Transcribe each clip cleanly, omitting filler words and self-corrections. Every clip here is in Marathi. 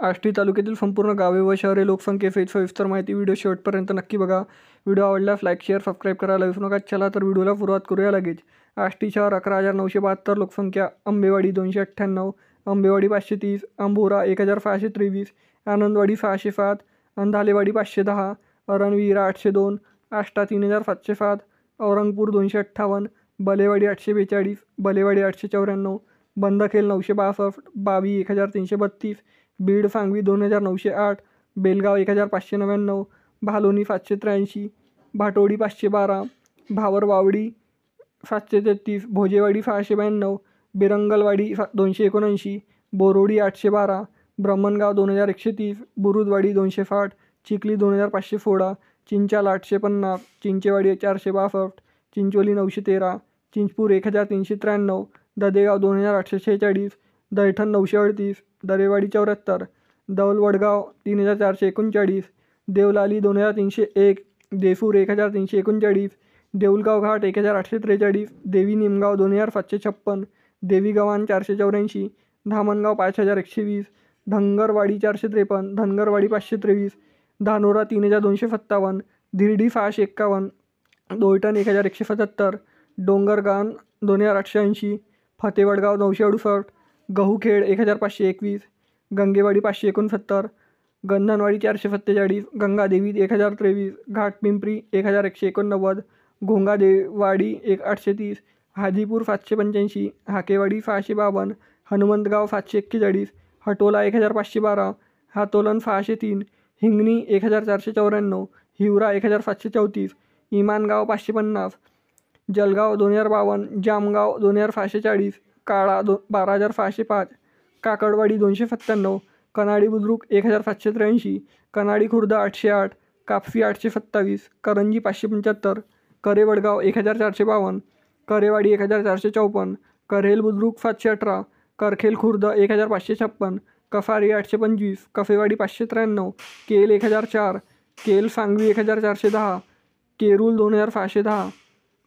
आष्टी तालुक्यातील संपूर्ण गावे व शहरे लोकसंख्येसहित सविस्तर माहिती व्हिडिओ शेवटपर्यंत नक्की बघा। व्हिडिओ आवडल्यास लाईक शेअर सबस्क्राईब करायला विसरू नका। चला तर व्हिडिओला सुरुवात करूया लगेच। आष्टी शहर 11,972 लोकसंख्या, आंबेवाडी 298, आंबेवाडी 530, आंबोरा 1,623, आनंदवाडी 607, अंधालेवाडी 510, अरणविरा 802, आष्टा 3,707, औरंगपूर 258, बलेवाडी 842, बलेवाडी 894, बंदखेल 962, बावी 1,332, बीड सांगवी 2,908, बेलगाव 1,599, भालोनी 783, भाटोडी 512, भावरवावडी 733, भोजेवाडी 692, बिरंगलवाडी 279, बोरोडी 812, ब्रह्मणगाव 2,130, बुरुजवाडी 260, चिखली 2,516, चिंचाल 850, चिंचेवाडी 462, चिंचोली 913, चिंचपूर 1,393, ददेगाव 2,846, दैठण 938, दरेवाडी 74, दौलवडगाव 3,439, देवलाली 2,301, देसूर 1,339, देऊलगाव घाट 1,843, देवी निमगाव 2,756, देवी गव्हाण 484, धामणगाव 5,120, धनगरवाडी 453, धनगरवाडी 523, धानोरा 3,257, धिरडी 651, दोयटण 1,177, डोंगरगाण 2,880, फतेवडगाव 968, गहूखेड 1,521, गंगेवाडी 569, गंधनवाडी 447, गंगादेवी 1,023, घाटपिंपरी 1,189, घोंगादेवाडी 830, हाजीपूर 785, हाकेवाडी 652, हनुमंतगाव 741, हटोला 1,512, हातोलन 603, हिंगणी 1,494, हिवरा 1,734, इमानगाव 550, जलगाव 2,052, जामगाव 2,640, काळा 12,605, काकडवाडी 297, कनाडी बुद्रुक 1,783, कनाडी खुर्द 808, कापसी 827, करंजी 575, करेवडगाव 1,452, करेवाडी 1,454, कऱ्हेल बुद्रुक 718, करखेल खुर्द 1,556, कफारी 825, कफेवाडी 593, केल 1,004, केल सांगवी 1,410, केरूल 2,610,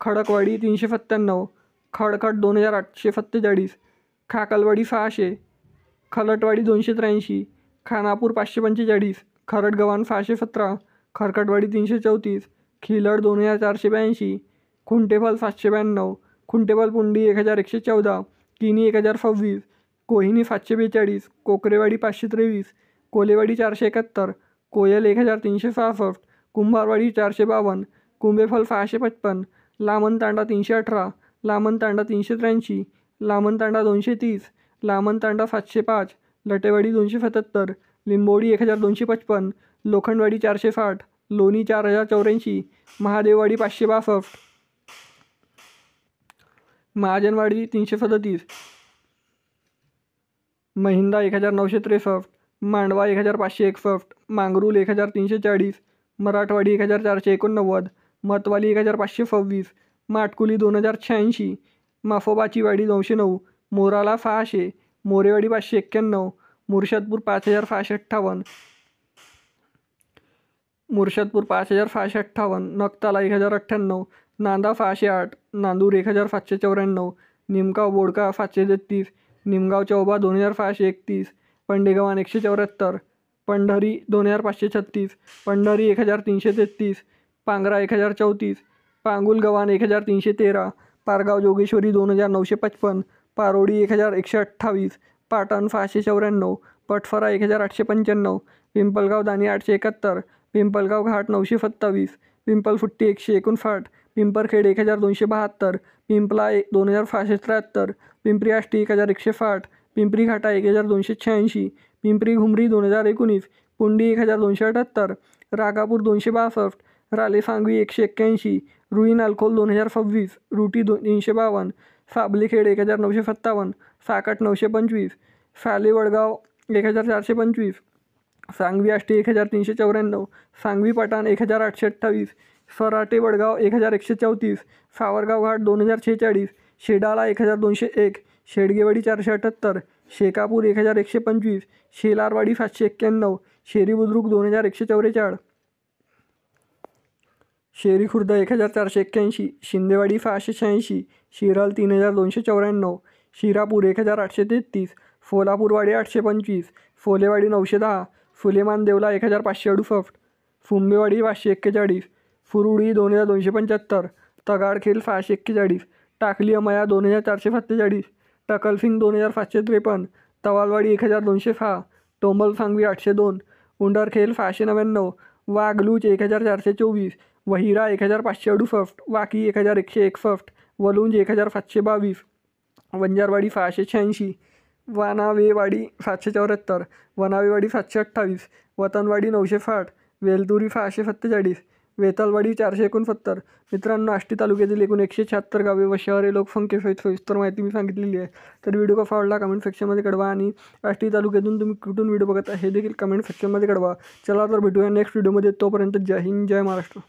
खडकवाडी 397, खडखड 2,847, खाकलवाडी 600, खलटवाडी 283, खानापूर 545, खरडगव्हाण 617, खरकटवाडी 334, खिलड 2,482, खुंटेफल 792, खुंटेफल पुंडी 1,114, किनी 1,026, कोहिनी 742, कोकरेवाडी 523, कोलेवाडी 471, कोयल 1,366, कुंभारवाडी 452, कुंभेफल 655, लामणतांडा 318, लामणतांडा 383, लामणतांडा 230, लामणतांडा 705, लटेवाडी 277, लिंबोडी 1,255, लोखंडवाडी 460, लोणी 4,084, महादेववाडी 562, महाजनवाडी 337, महिंदा 1,963, मांडवा 1,561, मांगरूल 1,340, मराठवाडी 1,489, मतवाली 1,526, माटकुली 2,086, माफोबाची वाडी 909, मोराला 600, मोरेवाडी 591, मुर्शदपूर 5,658, मुर्शदपूर 5,658, नक्ताला 1,098, नांदा 608, नांदूर 1,794, निमगाव बोडका 733, निमगाव चौबा 2,631, पंडेगव्हाण 174, पंढरी 2,536, पंढरी 1,333, पांगरा 1,034, पांगुलगव्हाण 1,313, पारगाव जोगेश्वरी 2,955, पारोडी 1,128, पाटण 694, पटफरा 1,895, पिंपलगाव दाणी 871, पिंपलगाव घाट 927, पिंपलफुट्टी 159, पिंपरखेड 1,272, पिंपला 2,573, पिंपरी आष्टी 1,160, पिंपरी घाटा 1,286, पिंपरी घुमरी 2,019, पुंडी 1,278, रागापूर 262, राले सांगवी 181, रुईन अल्कोल 2,026, रुटी 352, साबलेखेड 1,957, साकट 925, साले वडगाव 1,425, सांगवी आष्टी 1,394, सांगवी पठाण 1,828, सराटे वडगाव 1,134, सावरगाव घाट 2,046, शेडाळा 1,201, शेडगेवाडी 478, शेकापूर 1,125, शेलारवाडी 791, शेरी बुद्रुक 2,144, शेरी खुर्द 1,481, शिंदेवाडी 686, शिराल 3,294, शिरापूर 1,833, फोलापूरवाडी 825, फोलेवाडी 910, फुलेमान देवला 1568, फुंबेवाडी 541, फुरुडी 2275, तगाडखेल 641, टाकली अमया 2447, टकलफिंग 2553, तवालवाडी 1206, टोंबलसांगवी 802, उंडरखेल 699, वाघलूच 1424, वहिरा 1568, वाकी 1161, वलुंज 1722, वंजारवाडी 686, वानावेवाडी 774, वनावेवाडी 728, वतनवाडी 960, वेलतुरी 647, वेतालवाडी 469. मित्रांनो, आष्टी तालुक्यातील एकूण 176 गावे व शहरे लोकसंख्येसहित सविस्तर माहिती मी सांगितलेली आहे. तर व्हिडिओ कसा आवडला कमेंट सेक्शनमध्ये कळवा आणि आष्टी तालुक्यातून तुम्ही कुठून व्हिडिओ बघत आहे हे देखील कमेंट सेक्शनमध्ये कळवा. चला तर भेटूया नेक्स्ट व्हिडिओमध्ये. तोपर्यंत जय हिंद, जय महाराष्ट्र.